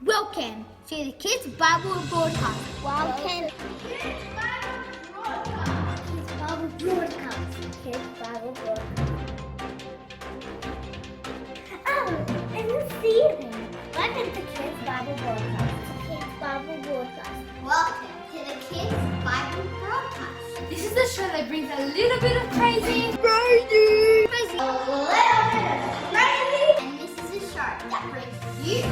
Welcome to the Kids Bible Broadcast. Welcome. Kids Bible Broadcast. Kids Bible Broadcast. Kids Bible Broadcast. Oh, and this evening, welcome to Kids Bible Broadcast. Kids Bible Broadcast. Welcome to the Kids Bible Broadcast. This is the show that brings a little bit of crazy. Crazy! A little bit of crazy. And this is a show that brings you a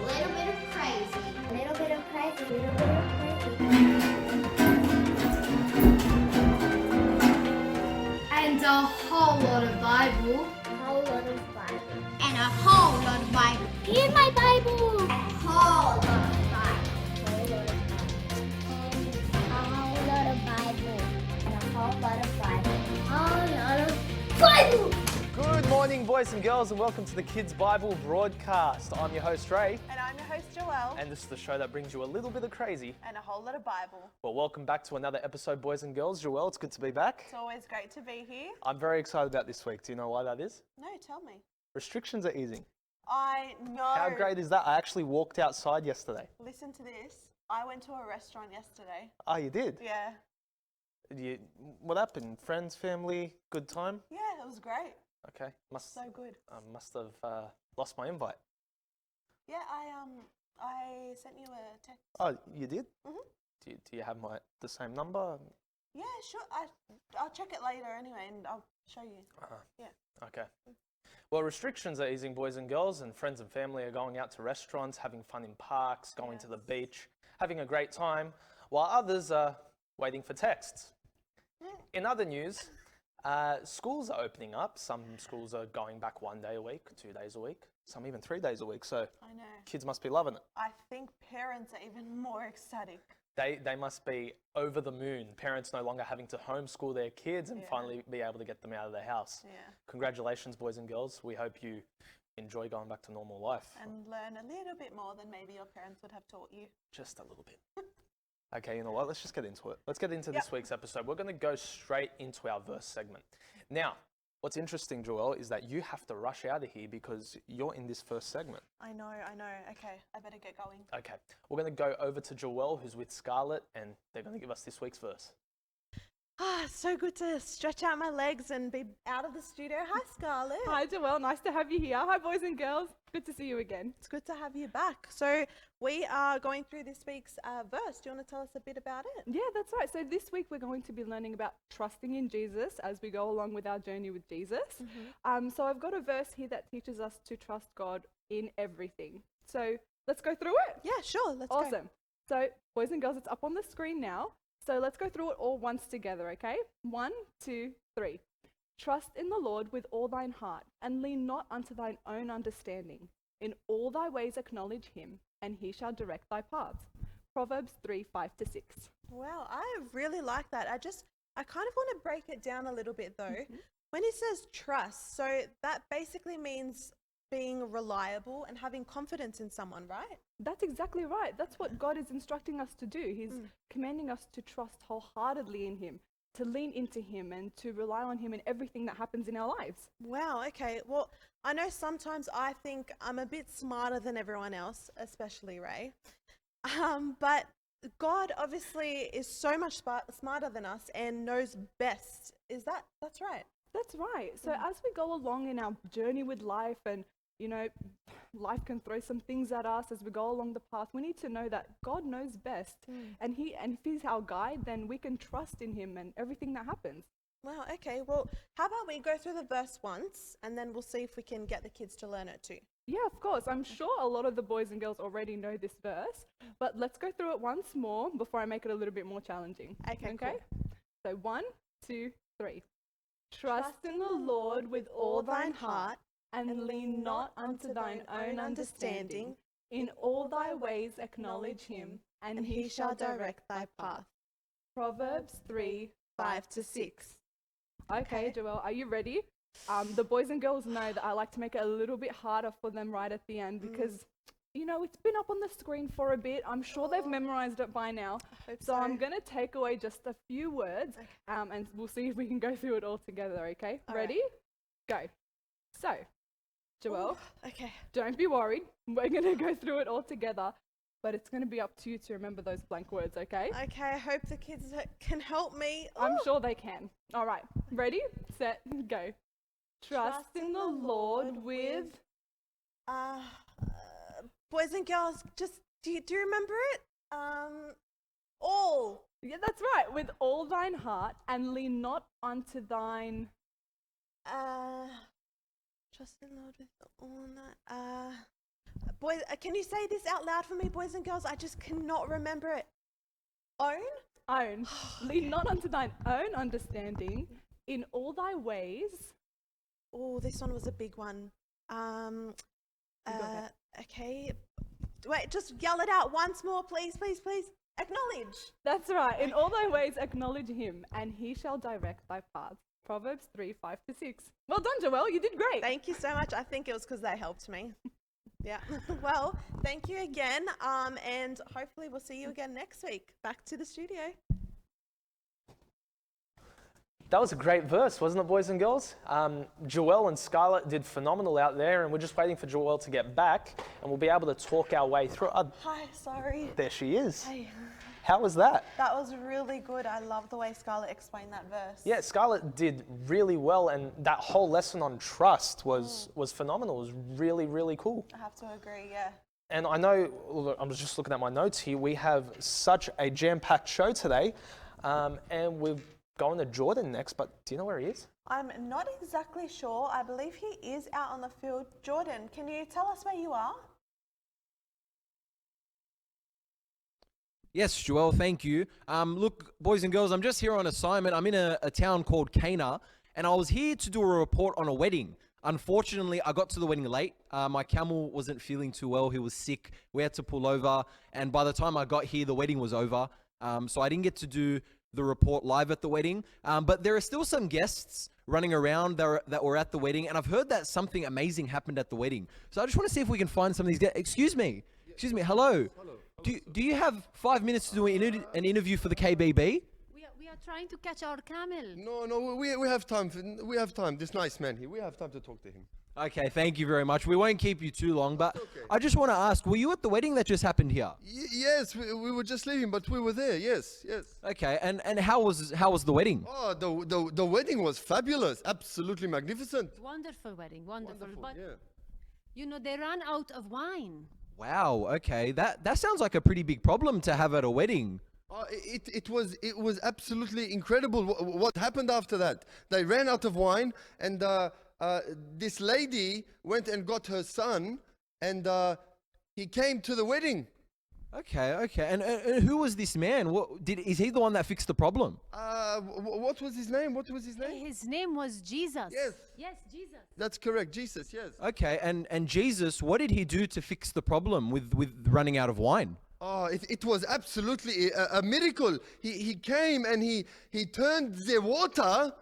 little bit of crazy. A little bit of crazy. A little bit of crazy. And a whole lot of Bible. A whole lot of Bible. And a whole lot of Bible. Here's my Bible. A whole lot of Bible. A whole lot of Bible. And a whole lot of Bible. A whole lot of Bible. Good morning, boys and girls, and welcome to the Kids Bible Broadcast. I'm your host, Ray, And I'm your host, Joelle. and this is the show that brings you a little bit of crazy. And a whole lot of Bible. Well, welcome back to another episode, boys and girls. Joelle, it's good to be back. It's always great to be here. I'm very excited about this week. Do you know why that is? No, tell me. Restrictions are easing. I know. How great is that? I actually walked outside yesterday. Listen to this. I went to a restaurant yesterday. Oh, you did? Yeah. What happened? Friends, family, good time? Yeah, it was great. Okay. Must So good. must have lost my invite. Yeah, I sent you a text. Oh, you did? Mhm. Do you have the same number? Yeah, sure. I'll check it later anyway, and I'll show you. Yeah. Okay. Well, restrictions are easing, boys and girls, and friends and family are going out to restaurants, having fun in parks, going to the beach, having a great time, while others are waiting for texts. In other news, schools are opening up. Some schools are going back 1 day a week, 2 days a week, some even 3 days a week, so I know. kids must be loving it. I think parents are even more ecstatic. They must be over the moon, parents no longer having to homeschool their kids and Yeah. finally be able to get them out of their house. Yeah. Congratulations, boys and girls. We hope you enjoy going back to normal life. And learn a little bit more than maybe your parents would have taught you. Just a little bit. Okay, you know what? Let's just get into it. Let's get into Yep. this week's episode. We're going to go straight into our verse segment. Now, what's interesting, Joelle, is that you have to rush out of here because you're in this first segment. I know. Okay, I better get going. Okay, we're going to go over to Joelle, who's with Scarlett, and they're going to give us this week's verse. So good to stretch out my legs and be out of the studio. Hi, Scarlett. Hi, Joelle. Nice to have you here. Hi, boys and girls. Good to see you again. It's good to have you back. So we are going through this week's verse. Do you want to tell us a bit about it? Yeah, that's right. So this week we're going to be learning about trusting in Jesus as we go along with our journey with Jesus. So I've got a verse here that teaches us to trust God in everything. So let's go through it. Yeah, sure. Let's go. Awesome. So boys and girls, it's up on the screen now. So let's go through it all once together, okay? 1, 2, 3. Trust in the Lord with all thine heart, and lean not unto thine own understanding. In all thy ways acknowledge him, and he shall direct thy paths. Proverbs 3, 5-6. Wow, I really like that. I kind of want to break it down a little bit though. When it says trust, so that basically means being reliable and having confidence in someone, right? That's exactly right. That's what God is instructing us to do. He's commanding us to trust wholeheartedly in him, to lean into him, and to rely on him in everything that happens in our lives. Wow, okay. Well, I know sometimes I think I'm a bit smarter than everyone else, especially Ray. But God obviously is so much smarter than us and knows best. That's right? That's right. So as we go along in our journey with life, and you know, life can throw some things at us as we go along the path, we need to know that God knows best, and if he's our guide, then we can trust in him and everything that happens. Wow, okay. Well, how about we go through the verse once and then we'll see if we can get the kids to learn it too. Yeah, of course. I'm sure a lot of the boys and girls already know this verse, but let's go through it once more before I make it a little bit more challenging. Okay, cool. So 1, 2, 3. Trust in the Lord with all thine heart, and lean not unto thine own understanding. In all thy ways acknowledge him, and he shall direct thy path. Proverbs 3, 5-6. Okay, Joelle, are you ready? The boys and girls know that I like to make it a little bit harder for them right at the end because, you know, it's been up on the screen for a bit. I'm sure they've memorized it by now. So I'm going to take away just a few words and we'll see if we can go through it all together, okay? All Ready? Go. So, Joelle, Okay. don't be worried. We're going to go through it all together, but it's going to be up to you to remember those blank words, okay? Okay, I hope the kids can help me. I'm Ooh. sure they can. All right, ready, set, go. Trust in the Lord with... Boys and girls, just do you remember it? All. Yeah, that's right. With all thine heart, and lean not unto thine... Trust in the Lord with all that. Boys, can you say this out loud for me, boys and girls? I just cannot remember it. Own. Lean not unto thine own understanding. In all thy ways... Oh, this one was a big one. Okay. Wait, just yell it out once more, please, please, please. Acknowledge. That's right. In all thy ways acknowledge him, and he shall direct thy paths. Proverbs 3:5-6. Well done, Joelle. You did great. Thank you so much. I think it was because they helped me. Yeah. Well, thank you again. And hopefully we'll see you again next week. Back to the studio. That was a great verse, wasn't it, boys and girls? Joelle and Scarlett did phenomenal out there, and we're just waiting for Joelle to get back, and we'll be able to talk our way through. Hi, sorry. There she is. Hey. How was that? That was really good. I love the way Scarlett explained that verse. Yeah, Scarlett did really well, and that whole lesson on trust was phenomenal. It was really, really cool. I have to agree, yeah. And I know, look, I'm just looking at my notes here, we have such a jam-packed show today, and we're going to Jordan next, but do you know where he is? I'm not exactly sure. I believe he is out on the field. Jordan, can you tell us where you are? Yes, Joelle, thank you. Look, boys and girls, I'm just here on assignment. I'm in a town called Cana, and I was here to do a report on a wedding. Unfortunately, I got to the wedding late. My camel wasn't feeling too well. He was sick. We had to pull over, and by the time I got here, the wedding was over. So I didn't get to do the report live at the wedding. But there are still some guests running around that were at the wedding, and I've heard that something amazing happened at the wedding. So I just want to see if we can find some of these guests. Excuse me, hello. Do you have 5 minutes to do an interview for the KBB? We are trying to catch our camel. No, we have time. We have time. This nice man here. We have time to talk to him. Okay, thank you very much. We won't keep you too long, but okay. I just want to ask, were you at the wedding that just happened here? Yes, we were just leaving, but we were there. Yes. Okay, and how was the wedding? Oh, the wedding was fabulous. Absolutely magnificent. Wonderful wedding, wonderful. But yeah. you know, they ran out of wine. Wow, okay. That sounds like a pretty big problem to have at a wedding. It was absolutely incredible what happened after that. They ran out of wine, and this lady went and got her son, and he came to the wedding. Okay. And who was this man? Is he the one that fixed the problem? What was his name? His name was Jesus. Yes, Jesus. That's correct. Jesus, yes. Okay, and Jesus, what did he do to fix the problem with running out of wine? Oh, it was absolutely a miracle. He came and he turned the water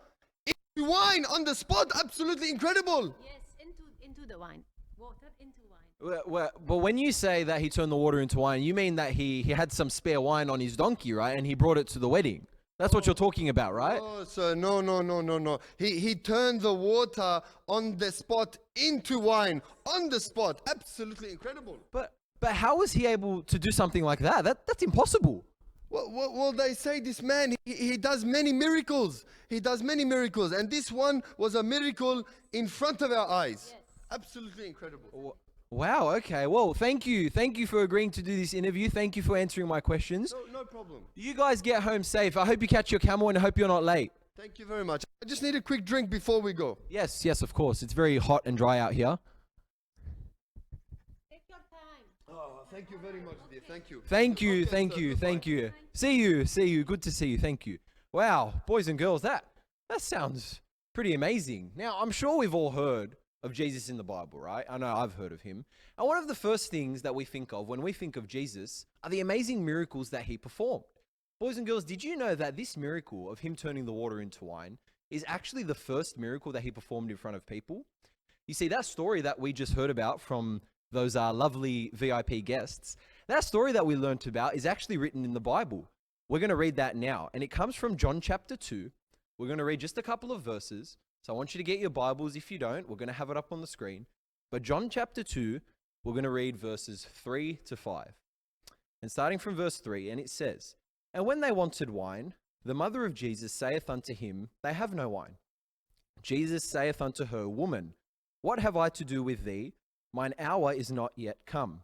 into wine on the spot. Absolutely incredible. Yes, into the wine. Water into wine. But when you say that he turned the water into wine, you mean that he had some spare wine on his donkey, right? And he brought it to the wedding. That's what you're talking about, right? Oh, sir, no. He turned the water on the spot into wine on the spot. Absolutely incredible. But how was he able to do something like that? That's impossible. Well, they say this man, he does many miracles. And this one was a miracle in front of our eyes. Yes. Absolutely incredible. Wow, okay. Well, thank you. Thank you for agreeing to do this interview. Thank you for answering my questions. No problem. You guys get home safe. I hope you catch your camel and I hope you're not late. Thank you very much. I just need a quick drink before we go. Yes, of course. It's very hot and dry out here. Take your time. Oh, thank you very much, dear. Thank you. Thank you. Goodbye. See you. Good to see you. Thank you. Wow, boys and girls, that sounds pretty amazing. Now, I'm sure we've all heard of Jesus in the Bible, right? I know I've heard of him. And one of the first things that we think of when we think of Jesus are the amazing miracles that he performed. Boys and girls, did you know that this miracle of him turning the water into wine is actually the first miracle that he performed in front of people? You see, that story that we just heard about from those lovely VIP guests, that story that we learned about is actually written in the Bible. We're going to read that now, and it comes from John chapter 2. We're going to read just a couple of verses. So I want you to get your Bibles. If you don't, we're going to have it up on the screen. But John chapter 2, we're going to read verses 3 to 5. And starting from verse 3, and it says, "And when they wanted wine, the mother of Jesus saith unto him, They have no wine. Jesus saith unto her, Woman, what have I to do with thee? Mine hour is not yet come.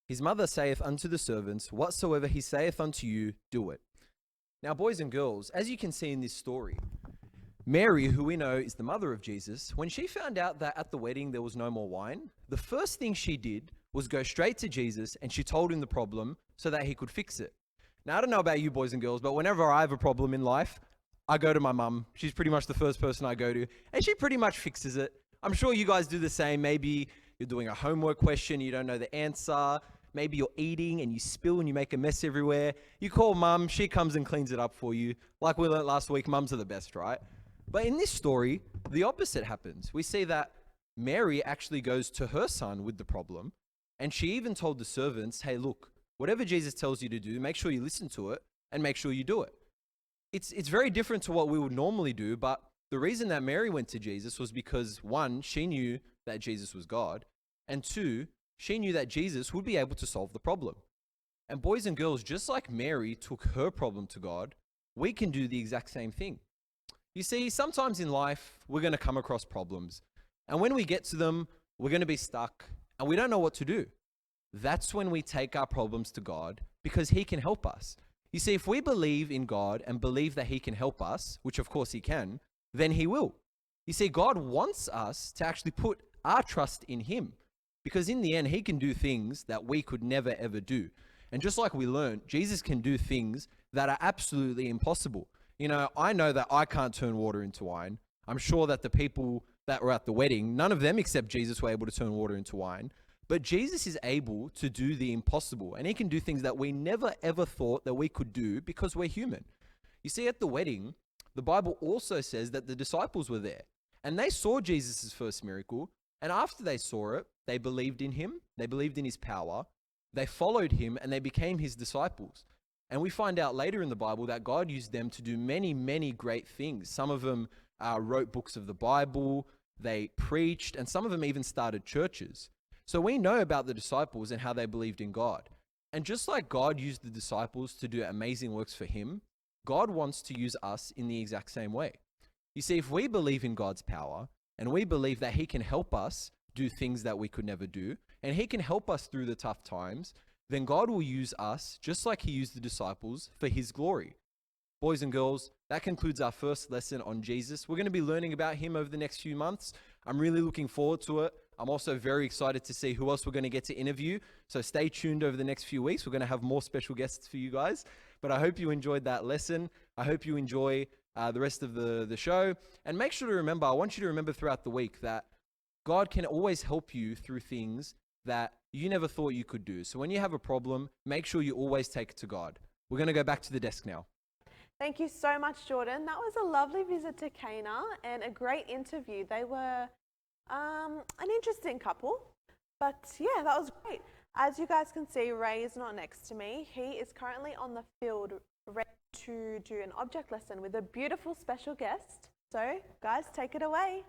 His mother saith unto the servants, Whatsoever he saith unto you, do it." Now, boys and girls, as you can see in this story, Mary, who we know is the mother of Jesus, when she found out that at the wedding there was no more wine, the first thing she did was go straight to Jesus and she told him the problem so that he could fix it. Now, I don't know about you boys and girls, but whenever I have a problem in life, I go to my mum. She's pretty much the first person I go to, and she pretty much fixes it. I'm sure you guys do the same. Maybe you're doing a homework question, you don't know the answer. Maybe you're eating and you spill and you make a mess everywhere. You call mum, she comes and cleans it up for you. Like we learned last week, mums are the best, right? But in this story, the opposite happens. We see that Mary actually goes to her son with the problem, and she even told the servants, hey, look, whatever Jesus tells you to do, make sure you listen to it and make sure you do it. It's very different to what we would normally do, but the reason that Mary went to Jesus was because, one, she knew that Jesus was God, and two, she knew that Jesus would be able to solve the problem. And boys and girls, just like Mary took her problem to God, we can do the exact same thing. You see, sometimes in life, we're going to come across problems. And when we get to them, we're going to be stuck and we don't know what to do. That's when we take our problems to God because he can help us. You see, if we believe in God and believe that he can help us, which of course he can, then he will. You see, God wants us to actually put our trust in him because in the end, he can do things that we could never ever do. And just like we learned, Jesus can do things that are absolutely impossible. You know, I know that I can't turn water into wine. I'm sure that the people that were at the wedding, none of them except Jesus were able to turn water into wine. But Jesus is able to do the impossible, and he can do things that we never ever thought that we could do because we're human. You see, at the wedding, the Bible also says that the disciples were there, and they saw Jesus' first miracle, and after they saw it, they believed in him, they believed in his power, they followed him, and they became his disciples. And we find out later in the Bible that God used them to do many, many great things. Some of them wrote books of the Bible, they preached, and some of them even started churches. So we know about the disciples and how they believed in God. And just like God used the disciples to do amazing works for him, God wants to use us in the exact same way. You see, if we believe in God's power and we believe that he can help us do things that we could never do, and he can help us through the tough times, then God will use us just like he used the disciples for his glory. Boys and girls, that concludes our first lesson on Jesus. We're going to be learning about him over the next few months. I'm really looking forward to it. I'm also very excited to see who else we're going to get to interview. So stay tuned over the next few weeks. We're going to have more special guests for you guys. But I hope you enjoyed that lesson. I hope you enjoy the rest of the show. And make sure to remember, I want you to remember throughout the week that God can always help you through things that you never thought you could do. So when you have a problem, make sure you always take it to God. We're going to go back to the desk now. Thank you so much, Jordan. That was a lovely visit to Cana and a great interview. They were an interesting couple, but yeah, that was great. As you guys can see, Ray is not next to me. He is currently on the field ready to do an object lesson with a beautiful special guest. So guys, take it away.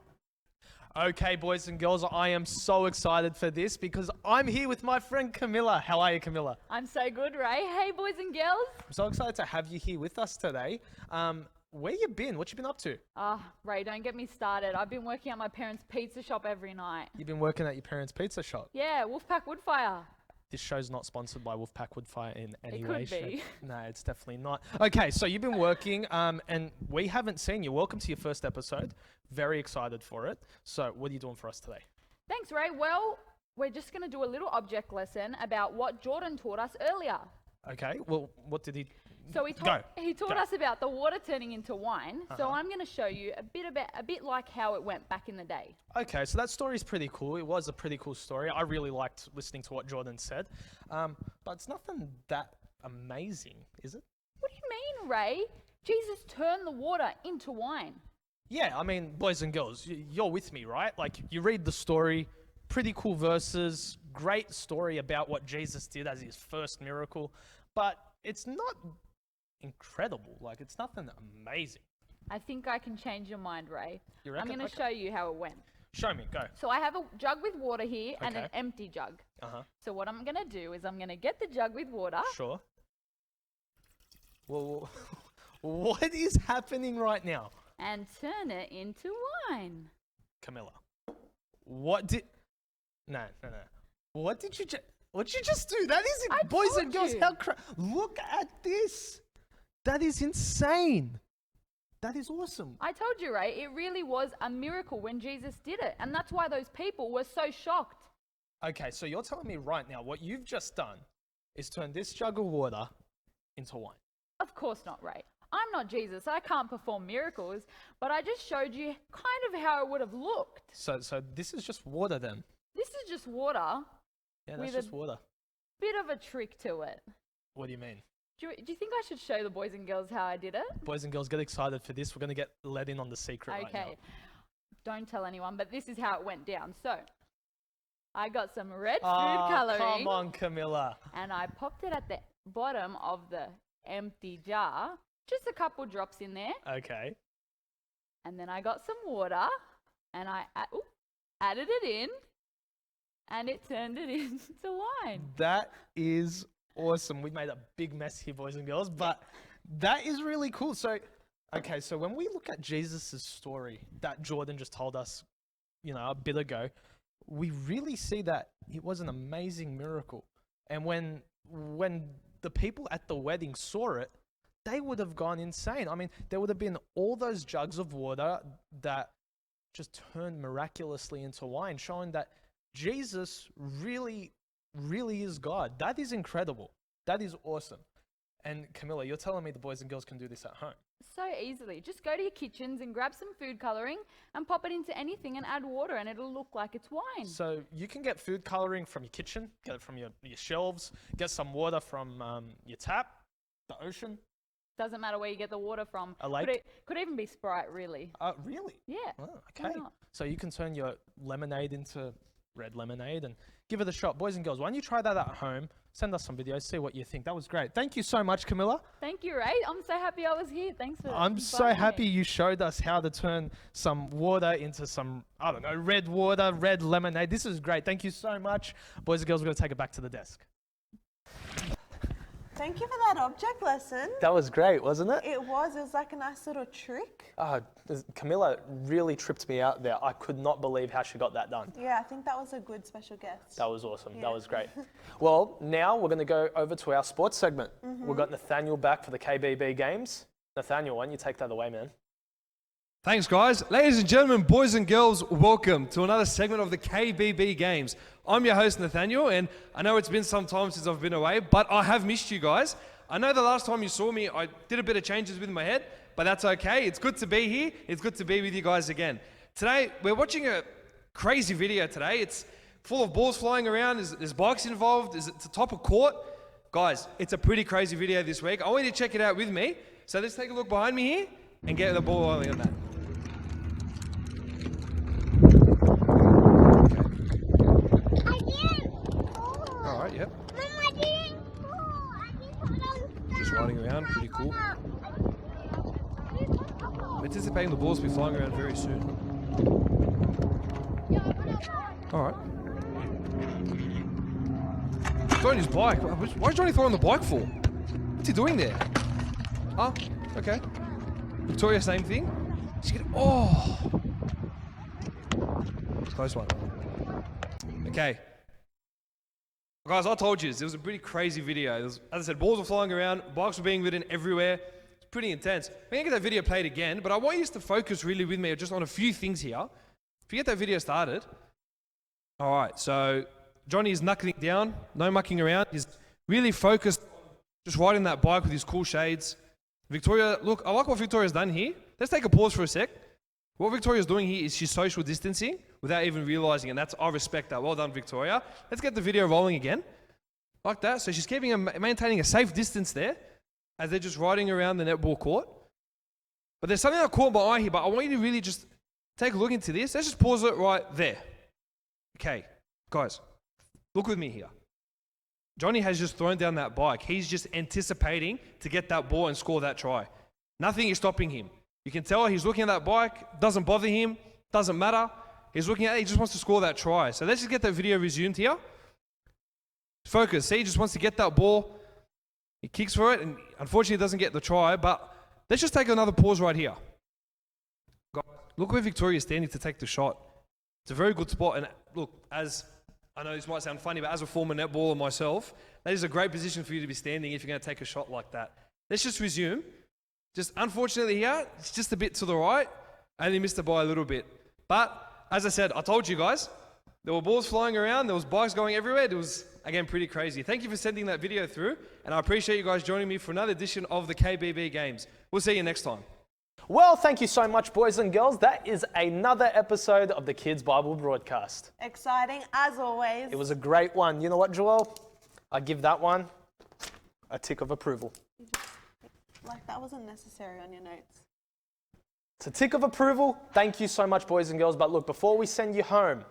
Okay, boys and girls, I am so excited for this because I'm here with my friend Camilla. How are you, Camilla? I'm so good, Ray. Hey, boys and girls. I'm so excited to have you here with us today. Where you been? What you been up to? Ray, don't get me started. I've been working at my parents' pizza shop every night. You've been working at your parents' pizza shop? Yeah, Wolfpack Woodfire. This show's not sponsored by Wolfpack Woodfire in any It way. could be. No, it's definitely not. Okay, so you've been working, and we haven't seen you. Welcome to your first episode. Very excited for it. So what are you doing for us today? Thanks, Ray. Well, we're just going to do a little object lesson about what Jordan taught us earlier. Okay, well, what did he... So he taught us about the water turning into wine. So I'm going to show you a bit like how it went back in the day. Okay, so that story is pretty cool. It was a pretty cool story. I really liked listening to what Jordan said. But it's nothing that amazing, is it? What do you mean, Ray? Jesus turned the water into wine. Yeah, I mean, boys and girls, you're with me, right? Like, you read the story, pretty cool verses, great story about what Jesus did as his first miracle, but it's not incredible. Like, it's nothing amazing. I think I can change your mind, Ray. You reckon? I'm going to show you how it went. Show me, go. So I have a jug with water here and an Okay. empty jug. Uh-huh. So what I'm going to do is I'm going to get the jug with water. Sure. Well, what is happening right now? And turn it into wine. Camilla, what did... No. What did you just do? That is... I Boys and told girls, you. Look at this. That is insane. That is awesome. I told you, right? It really was a miracle when Jesus did it. And that's why those people were so shocked. Okay, so you're telling me right now what you've just done is turn this jug of water into wine. Of course not, Ray. I'm not Jesus. I can't perform miracles. But I just showed you kind of how it would have looked. So this is just water then? This is just water. Yeah, With that's just water. Bit of a trick to it. What do you mean? Do you think I should show the boys and girls how I did it? Boys and girls, get excited for this. We're going to get let in on the secret right now. Okay. Don't tell anyone, but this is how it went down. So, I got some red food coloring. Come on, Camilla. And I popped it at the bottom of the empty jar. Just a couple drops in there. Okay. And then I got some water and I added it in. And it turned it into wine. That is awesome. We made a big mess here, boys and girls, but that is really cool. So, okay, so when we look at Jesus' story that Jordan just told us, a bit ago, we really see that it was an amazing miracle. And when the people at the wedding saw it, they would have gone insane. I mean, there would have been all those jugs of water that just turned miraculously into wine, showing that Jesus really, really is God. That is incredible. That is awesome. And Camilla, you're telling me the boys and girls can do this at home? So easily. Just go to your kitchens and grab some food coloring and pop it into anything and add water and it'll look like it's wine. So you can get food coloring from your kitchen, get it from your shelves, get some water from your tap, the ocean. Doesn't matter where you get the water from. A lake? Could even be Sprite, really. Really? Yeah. Oh, Why okay. not? So you can turn your lemonade into red lemonade and give it a shot. Boys and girls, why don't you try that at home? Send us some videos, see what you think. That was great. Thank you so much, Camilla. Thank you, Ray. I'm so happy I was here. Thanks for I'm so inviting happy me. you showed us how to turn some water into some, red water, red lemonade. This is great. Thank you so much. Boys and girls, we're going to take it back to the desk. Thank you for that object lesson. That was great, wasn't it? It was like a nice little trick. Camilla really tripped me out there. I could not believe how she got that done. Yeah, I think that was a good special guest. That was awesome. Yeah. That was great. Well, now we're going to go over to our sports segment. We've got Nathaniel back for the KBB games. Nathaniel, why don't you take that away, man? Thanks, guys. Ladies and gentlemen, boys and girls, welcome to another segment of the KBB Games. I'm your host, Nathaniel, and I know it's been some time since I've been away, but I have missed you guys. I know the last time you saw me, I did a bit of changes with my head, but that's okay. It's good to be here. It's good to be with you guys again. Today, we're watching a crazy video today. It's full of balls flying around. There's bikes involved. It's the top of court. Guys, it's a pretty crazy video this week. I want you to check it out with me. So let's take a look behind me here and get the ball rolling on that. I didn't fall. All right, yep. Mom, I didn't fall. I just hold on. Just riding around, pretty cool. I'm anticipating the balls to be flying around very soon. All right. Throwing his bike. Why is Johnny throwing the bike for? What's he doing there? Oh, okay. Victoria, same thing. She's getting, close one. Okay. Guys, I told you, it was a pretty crazy video. As I said, balls were flying around, bikes were being ridden everywhere. It's pretty intense. We're going to get that video played again, but I want you to focus really with me just on a few things here. If you get that video started. All right, so Johnny is knuckling down, no mucking around. He's really focused, just riding that bike with his cool shades. Victoria, look, I like what Victoria's done here. Let's take a pause for a sec. What Victoria's doing here is she's social distancing without even realizing it. I respect that. Well done, Victoria. Let's get the video rolling again. Like that. So she's maintaining a safe distance there as they're just riding around the netball court. But there's something that caught my eye here, but I want you to really just take a look into this. Let's just pause it right there. Okay, guys, look with me here. Johnny has just thrown down that bike. He's just anticipating to get that ball and score that try. Nothing is stopping him. You can tell he's looking at that bike, doesn't bother him, doesn't matter. He's looking at it. He just wants to score that try. So let's just get that video resumed here. Focus. See, he just wants to get that ball. He kicks for it, and unfortunately doesn't get the try. But let's just take another pause right here. Guys, look where Victoria's standing to take the shot. It's a very good spot. And look, as I know this might sound funny, but as a former netballer myself, that is a great position for you to be standing if you're going to take a shot like that. Let's just resume. Just unfortunately here, it's just a bit to the right. Only missed it by a little bit. But as I said, I told you guys, there were balls flying around, there was bikes going everywhere. It was, again, pretty crazy. Thank you for sending that video through, and I appreciate you guys joining me for another edition of the KBB Games. We'll see you next time. Well, thank you so much, boys and girls. That is another episode of the Kids Bible Broadcast. Exciting as always. It was a great one. You know what, Joel? I give that one a tick of approval. Like that wasn't necessary on your notes. It's a tick of approval. Thank you so much, boys and girls. But look, before we send you home,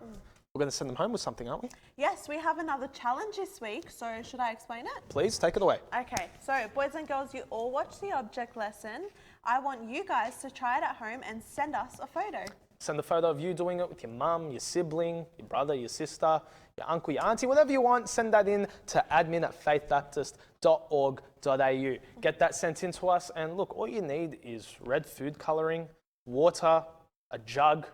we're going to send them home with something, aren't we? Yes, we have another challenge this week, so should I explain it? Please, take it away. Okay, so boys and girls, you all watch the object lesson. I want you guys to try it at home and send us a photo. Send a photo of you doing it with your mum, your sibling, your brother, your sister, your uncle, your auntie, whatever you want. Send that in to admin@faithbaptist.org.au. Get that sent in to us. And look, all you need is red food colouring, water, a jug.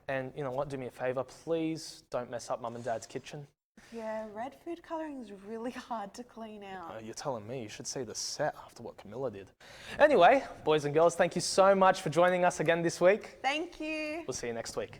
And you know what? Do me a favour. Please don't mess up Mum and Dad's kitchen. Yeah, red food colouring is really hard to clean out. You're telling me. You should see the set after what Camilla did. Anyway, boys and girls, thank you so much for joining us again this week. Thank you. We'll see you next week.